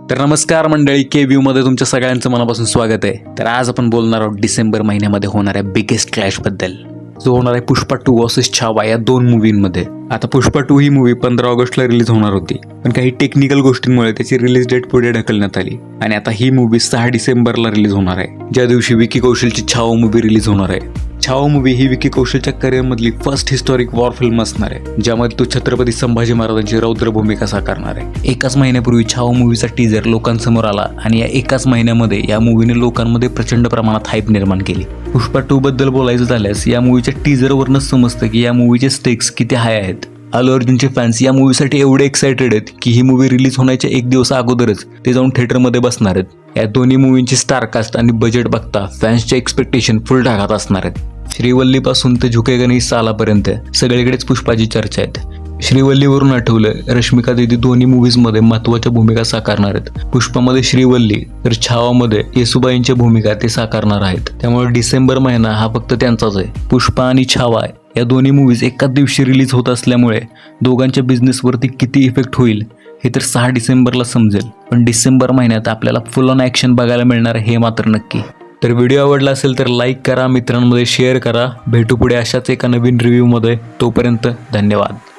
तर नमस्कार मंडळी, के व्ह्यू मध्ये तुमच्या सगळ्यांचं मनापासून स्वागत आहे. तर आज आपण बोलणार आहोत डिसेंबर महिन्यामध्ये होणाऱ्या बिगेस्ट क्लॅश बद्दल, जो होणार आहे पुष्पा 2 वर्सेस छावा या दोन मूवींमध्ये. आता पुष्पा 2 ही मूवी 15 ऑगस्टला रिलीज होणार होती, पण काही टेक्निकल गोष्टींमुळे त्याची रिलीज डेट पुढे ढकलण्यात आली आणि आता ही मूवी 6 डिसेंबरला रिलीज होणार आहे, ज्या दिवशी विकी कौशलची छावा मूवी रिलीज होणार आहे. छावा मूवी ही विकी कौशलच्या करिअरमधली फर्स्ट हिस्टॉरिक वॉर फिल्म असणार आहे, ज्यामध्ये तो छत्रपती संभाजी महाराजांची रौद्र भूमिका साकारणार आहे. एकाच महिन्यापूर्वी छावा मूवीचा टीजर लोकांसमोर आला आणि या एकाच महिन्यामध्ये या मूवीने लोकांमध्ये प्रचंड प्रमाणात हाईप निर्माण केली. पुष्पा 2 बद्दल बोलायचं झाल्यास या मूवीच्या टीजरवरूनच समजतं की या मूवीचे स्टेक्स किती हाय आहेत. अल्लू अर्जुनचे फॅन्स या मूवीसाठी एवढे एक्सायटेड आहेत की ही मूवी रिलीज होण्याच्या एक दिवस अगोदरच ते जाऊन थिएटरमध्ये बसणार आहेत. या दोन्ही मूवींची स्टारकास्ट आणि बजेट बघता फॅन्सचे एक्सपेक्टेशन फुल ढाकात असणार आहेत. श्रीवल्लीपासून ते झुकेगा नहीं सालापर्यंत सगळीकडेच पुष्पाची चर्चा आहेत. श्रीवल्लीवरून आठवलं, रश्मिका दीदी दोन्ही मूवीजमध्ये महत्त्वाच्या भूमिका साकारणार आहेत. पुष्पामध्ये श्रीवल्ली तर छावामध्ये येसुबाईंच्या भूमिका ते साकारणार आहेत. त्यामुळे डिसेंबर महिना हा फक्त त्यांचाच आहे. पुष्पा आणि छावा या दोन्ही मूवीज एकाच दिवशी रिलीज होत असल्यामुळे दोघांच्या बिझनेसवरती किती इफेक्ट होईल हे तर 6 डिसेंबरला समजेल. पण डिसेंबर महिन्यात आपल्याला फुल ऑन ॲक्शन बघायला मिळणार हे मात्र नक्की. तर व्हिडिओ आवडला असेल तर लाईक करा, मित्रांमध्ये शेअर करा. भेटू पुढे अशाच एका नवीन रिव्ह्यूमध्ये. तोपर्यंत धन्यवाद.